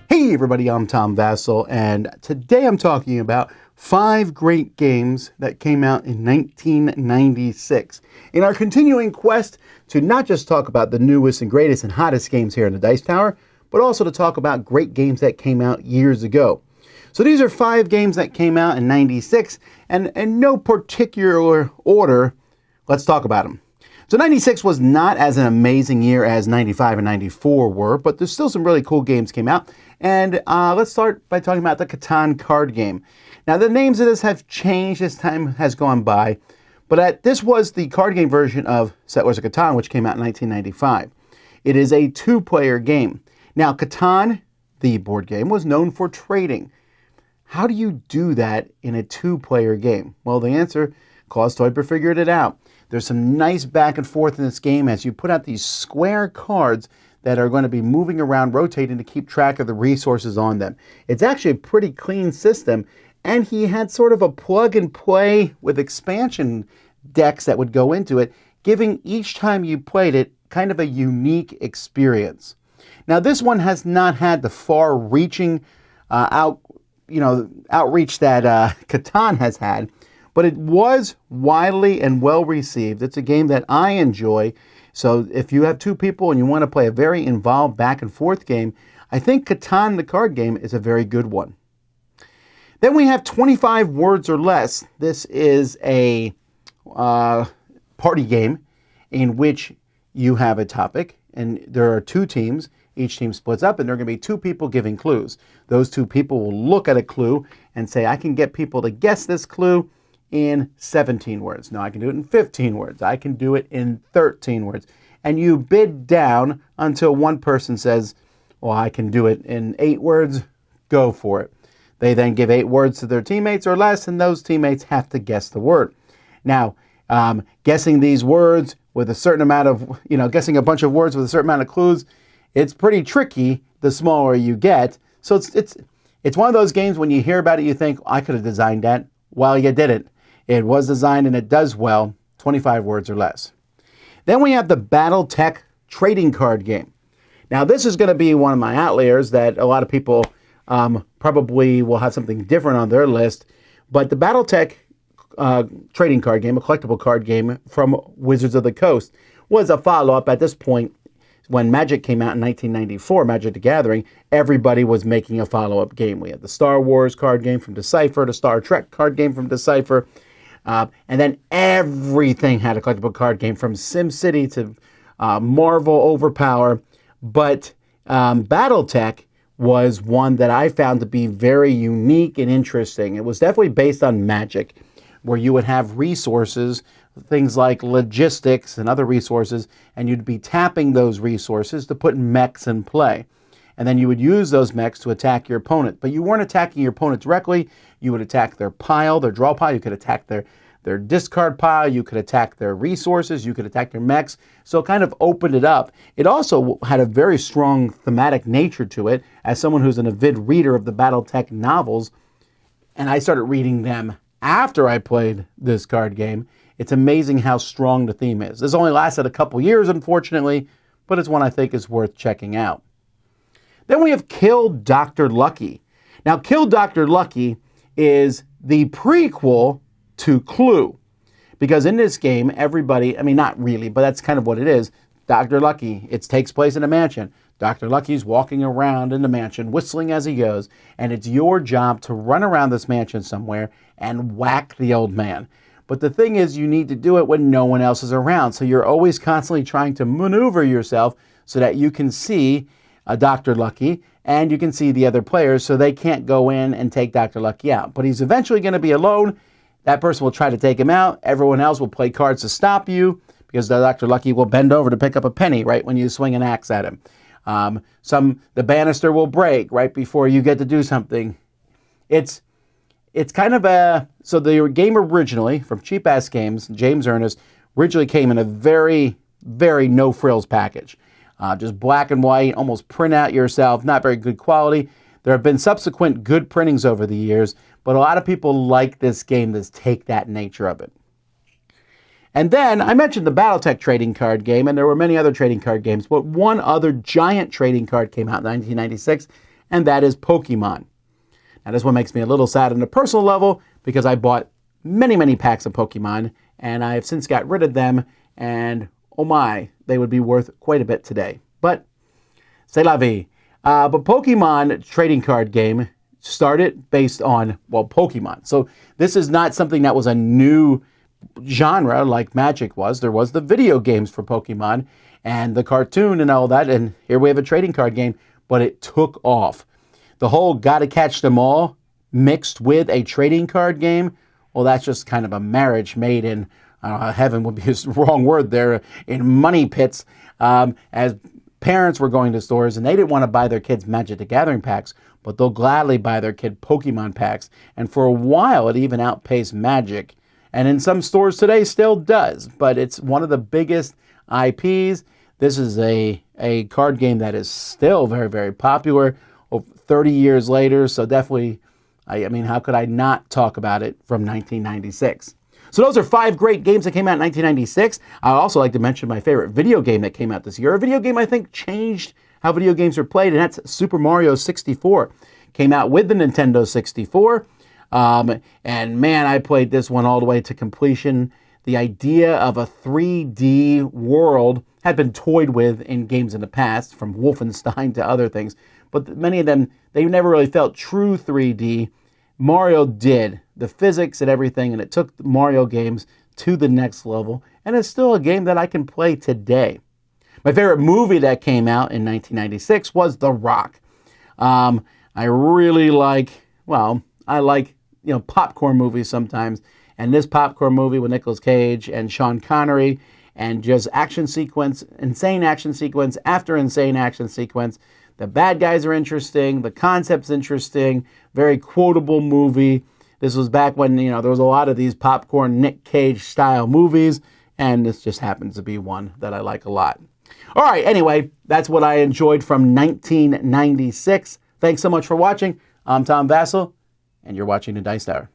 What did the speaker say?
Hey everybody, I'm Tom Vasel, and today I'm talking about 5 great games that came out in 1996. In our continuing quest to not just talk about the newest and greatest and hottest games here in the Dice Tower, but also to talk about great games that came out years ago. So these are 5 games that came out in 96, and in no particular order, let's talk about them. So 96 was not as an amazing year as 95 and 94 were, but there's still some really cool games came out. And let's start by talking about the Catan card game. Now the names of this have changed as time has gone by, but this was the card game version of Settlers of Catan, which came out in 1995. It is a 2-player game. Now Catan, the board game, was known for trading. How do you do that in a 2-player game? Well, the answer, Klaus Teuber figured it out. There's some nice back and forth in this game as you put out these square cards that are going to be moving around, rotating to keep track of the resources on them. It's actually a pretty clean system, and he had sort of a plug and play with expansion decks that would go into it, giving each time you played it kind of a unique experience. Now this one has not had the far-reaching outreach that Catan has had, but it was widely and well received. It's a game that I enjoy. So if you have 2 people and you want to play a very involved back and forth game, I think Catan, the card game, is a very good one. Then we have 25 words or less. This is a party game in which you have a topic and there are 2 teams. Each team splits up and there are going to be 2 people giving clues. Those 2 people will look at a clue and say, I can get people to guess this clue in 17 words. No, I can do it in 15 words. I can do it in 13 words. And you bid down until one person says, well, I can do it in 8 words. Go for it. They then give 8 words to their teammates or less, and those teammates have to guess the word. Now, guessing these words with a certain amount of, guessing a bunch of words with a certain amount of clues, it's pretty tricky the smaller you get. So it's one of those games when you hear about it, you think, I could have designed that. Well, you didn't. It was designed and it does well, 25 words or less. Then we have the Battletech trading card game. Now this is going to be one of my outliers that a lot of people probably will have something different on their list. But the Battletech trading card game, a collectible card game from Wizards of the Coast, was a follow-up at this point. When Magic came out in 1994, Magic the Gathering, everybody was making a follow-up game. We had the Star Wars card game from Decipher, the Star Trek card game from Decipher, and then everything had a collectible card game from SimCity to Marvel Overpower. But Battletech was one that I found to be very unique and interesting. It was definitely based on Magic, where you would have resources, things like logistics and other resources, and you'd be tapping those resources to put mechs in play. And then you would use those mechs to attack your opponent. But you weren't attacking your opponent directly. You would attack their pile, their draw pile. You could attack their discard pile. You could attack their resources. You could attack their mechs. So it kind of opened it up. It also had a very strong thematic nature to it. As someone who's an avid reader of the Battletech novels, and I started reading them after I played this card game, it's amazing how strong the theme is. This only lasted a couple years, unfortunately, but it's one I think is worth checking out. Then we have Kill Dr. Lucky. Now, Kill Dr. Lucky is the prequel to Clue, because in this game, everybody, not really, but that's kind of what it is. Dr. Lucky, it takes place in a mansion. Dr. Lucky's walking around in the mansion, whistling as he goes, and it's your job to run around this mansion somewhere and whack the old man. But the thing is, you need to do it when no one else is around. So you're always constantly trying to maneuver yourself so that you can see Dr. Lucky and you can see the other players so they can't go in and take Dr. Lucky out. But he's eventually going to be alone. That person will try to take him out. Everyone else will play cards to stop you because Dr. Lucky will bend over to pick up a penny right when you swing an axe at him. The banister will break right before you get to do something. It's kind of so the game originally, from Cheap Ass Games, James Ernest, originally came in a very, very no-frills package. Just black and white, almost print out yourself, not very good quality. There have been subsequent good printings over the years, but a lot of people like this game that take that nature of it. And then I mentioned the Battletech trading card game, and there were many other trading card games, but one other giant trading card came out in 1996, and that is Pokemon. Now, this one makes me a little sad on a personal level because I bought many, many packs of Pokemon, and I have since got rid of them, and oh my, they would be worth quite a bit today. But c'est la vie. But Pokemon trading card game started based on, well, Pokemon. So this is not something that was a new genre like Magic was. There was the video games for Pokemon and the cartoon and all that, and here we have a trading card game, but it took off. The whole gotta catch them all mixed with a trading card game, well, that's just kind of a marriage made in, heaven would be the wrong word there, in money pits, as parents were going to stores and they didn't want to buy their kids Magic the Gathering packs, but they'll gladly buy their kid Pokemon packs. And for a while, it even outpaced Magic. And in some stores today, still does. But it's one of the biggest IPs. This is a card game that is still very, very popular 30 years later. So definitely, I mean, how could I not talk about it from 1996? So those are 5 great games that came out in 1996. I'd also like to mention my favorite video game that came out this year. A video game I think changed how video games are played, and that's Super Mario 64. Came out with the Nintendo 64. And man, I played this one all the way to completion. The idea of a 3D world had been toyed with in games in the past, from Wolfenstein to other things, but many of them, they never really felt true 3D. Mario did. The physics and everything, and it took Mario games to the next level, and it's still a game that I can play today. My favorite movie that came out in 1996 was The Rock. I really like, well, I like, popcorn movies sometimes, and this popcorn movie with Nicolas Cage and Sean Connery, and just action sequence, insane action sequence after insane action sequence. The bad guys are interesting, the concept's interesting, very quotable movie. This was back when, there was a lot of these popcorn Nick Cage style movies, and this just happens to be one that I like a lot. All right, anyway, that's what I enjoyed from 1996. Thanks so much for watching. I'm Tom Vasel, and you're watching the Dice Tower.